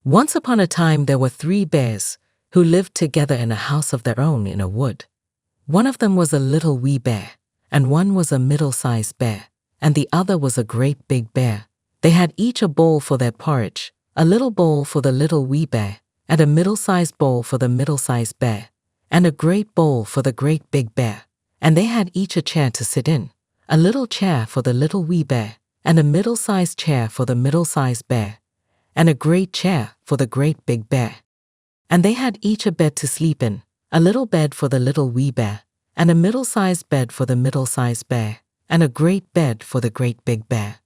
Once upon a time there were 3 bears who lived together in a house of their own in a wood. One of them was a little wee bear, and one was a middle-sized bear, and the other was a great big bear. They had each a bowl for their porridge, a little bowl for the little wee bear, and a middle-sized bowl for the middle-sized bear, and a great bowl for the great big bear. And they had each a chair to sit in, a little chair for the little wee bear, and a middle-sized chair for the middle-sized bear, and a great chair for the great big bear. And they had each a bed to sleep in, a little bed for the little wee bear, and a middle-sized bed for the middle-sized bear, and a great bed for the great big bear.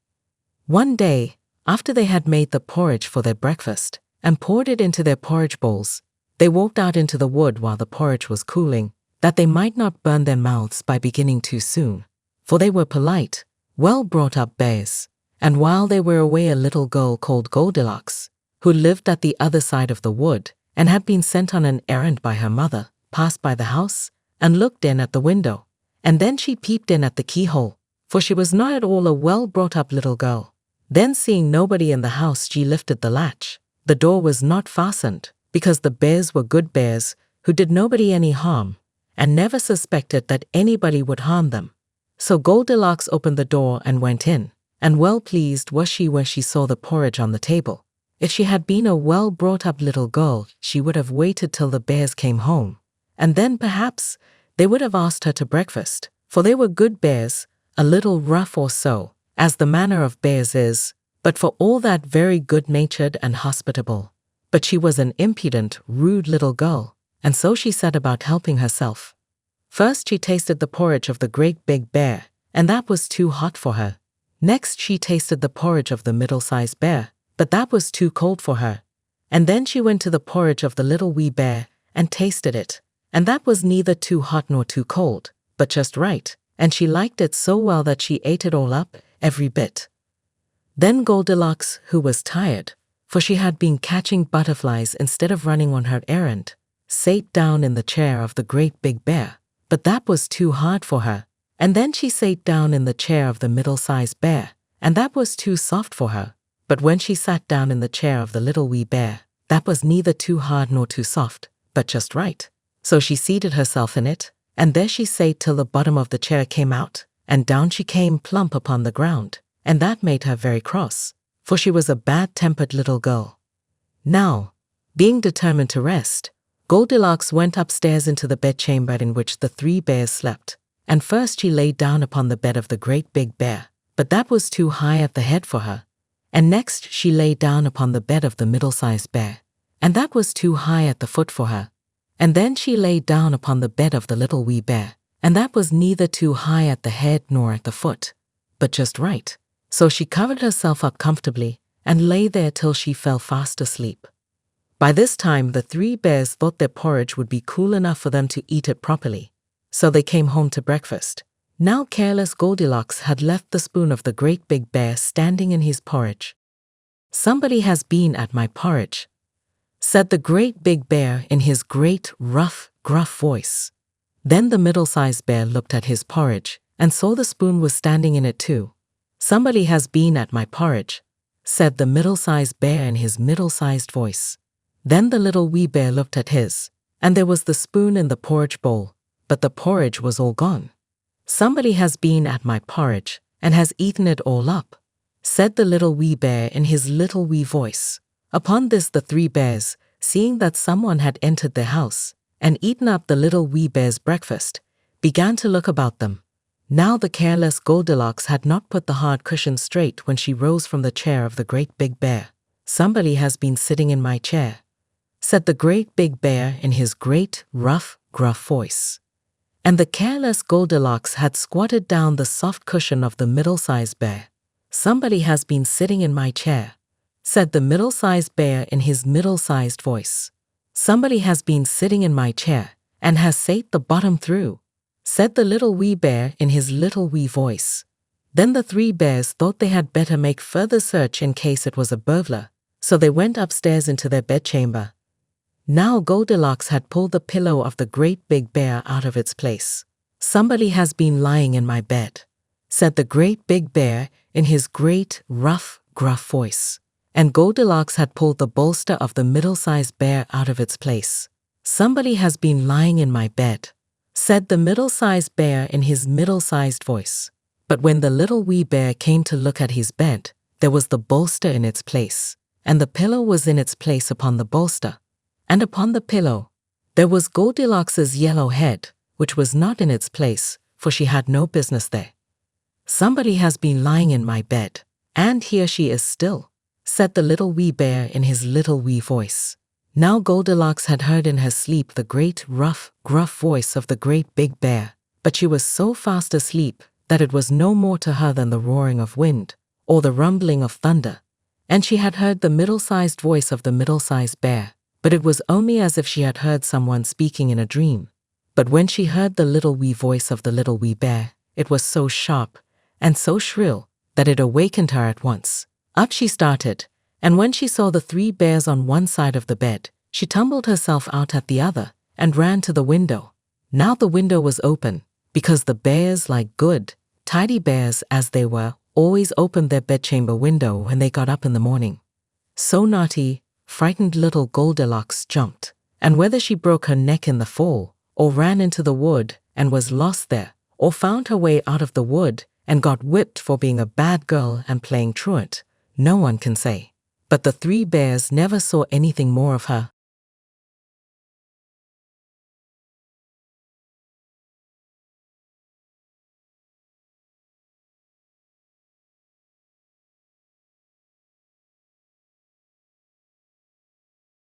One day, after they had made the porridge for their breakfast and poured it into their porridge bowls, they walked out into the wood while the porridge was cooling, that they might not burn their mouths by beginning too soon. For they were polite, well-brought-up bears. And while they were away, a little girl called Goldilocks, who lived at the other side of the wood and had been sent on an errand by her mother, passed by the house and looked in at the window. And then she peeped in at the keyhole, for she was not at all a well-brought-up little girl. Then, seeing nobody in the house, she lifted the latch. The door was not fastened, because the bears were good bears who did nobody any harm and never suspected that anybody would harm them. So Goldilocks opened the door and went in. And well pleased was she when she saw the porridge on the table. If she had been a well-brought-up little girl, she would have waited till the bears came home, and then perhaps they would have asked her to breakfast, for they were good bears, a little rough or so, as the manner of bears is, but for all that very good-natured and hospitable. But she was an impudent, rude little girl, and so she set about helping herself. First she tasted the porridge of the great big bear, and that was too hot for her. Next she tasted the porridge of the middle-sized bear, but that was too cold for her. And then she went to the porridge of the little wee bear and tasted it, and that was neither too hot nor too cold, but just right, and she liked it so well that she ate it all up, every bit. Then Goldilocks, who was tired, for she had been catching butterflies instead of running on her errand, sate down in the chair of the great big bear, but that was too hard for her. And then she sate down in the chair of the middle-sized bear, and that was too soft for her. But when she sat down in the chair of the little wee bear, that was neither too hard nor too soft, but just right. So she seated herself in it, and there she sate till the bottom of the chair came out, and down she came plump upon the ground, and that made her very cross, for she was a bad-tempered little girl. Now, being determined to rest, Goldilocks went upstairs into the bedchamber in which the 3 bears slept. And first she lay down upon the bed of the great big bear, but that was too high at the head for her. And next she lay down upon the bed of the middle-sized bear, and that was too high at the foot for her. And then she lay down upon the bed of the little wee bear, and that was neither too high at the head nor at the foot, but just right. So she covered herself up comfortably and lay there till she fell fast asleep. By this time the 3 bears thought their porridge would be cool enough for them to eat it properly. So they came home to breakfast. Now careless Goldilocks had left the spoon of the great big bear standing in his porridge. "Somebody has been at my porridge," said the great big bear in his great, rough, gruff voice. Then the middle-sized bear looked at his porridge and saw the spoon was standing in it too. "Somebody has been at my porridge," said the middle-sized bear in his middle-sized voice. Then the little wee bear looked at his, and there was the spoon in the porridge bowl, but the porridge was all gone. "Somebody has been at my porridge and has eaten it all up," said the little wee bear in his little wee voice. Upon this the 3 bears, seeing that someone had entered their house and eaten up the little wee bear's breakfast, began to look about them. Now the careless Goldilocks had not put the hard cushion straight when she rose from the chair of the great big bear. "Somebody has been sitting in my chair," said the great big bear in his great, rough, gruff voice. And the careless Goldilocks had squatted down the soft cushion of the middle-sized bear. "Somebody has been sitting in my chair," said the middle-sized bear in his middle-sized voice. "Somebody has been sitting in my chair and has sate the bottom through," said the little wee bear in his little wee voice. Then the 3 bears thought they had better make further search in case it was a burglar, so they went upstairs into their bedchamber. Now Goldilocks had pulled the pillow of the great big bear out of its place. "Somebody has been lying in my bed," said the great big bear in his great, rough, gruff voice. and Goldilocks had pulled the bolster of the middle-sized bear out of its place. "Somebody has been lying in my bed," said the middle-sized bear in his middle-sized voice. But when the little wee bear came to look at his bed, there was the bolster in its place, and the pillow was in its place upon the bolster. And upon the pillow, there was Goldilocks's yellow head, which was not in its place, for she had no business there. "Somebody has been lying in my bed, and here she is still," said the little wee bear in his little wee voice. Now Goldilocks had heard in her sleep the great, rough, gruff voice of the great big bear, but she was so fast asleep that it was no more to her than the roaring of wind, or the rumbling of thunder. And she had heard the middle-sized voice of the middle-sized bear, but it was only as if she had heard someone speaking in a dream. But when she heard the little wee voice of the little wee bear, it was so sharp and so shrill that it awakened her at once. Up she started, and when she saw the 3 bears on one side of the bed, she tumbled herself out at the other and ran to the window. Now the window was open, because the bears, like good, tidy bears as they were, always opened their bedchamber window when they got up in the morning. So naughty, frightened little Goldilocks jumped, and whether she broke her neck in the fall, or ran into the wood and was lost there, or found her way out of the wood and got whipped for being a bad girl and playing truant, no one can say. But the 3 bears never saw anything more of her,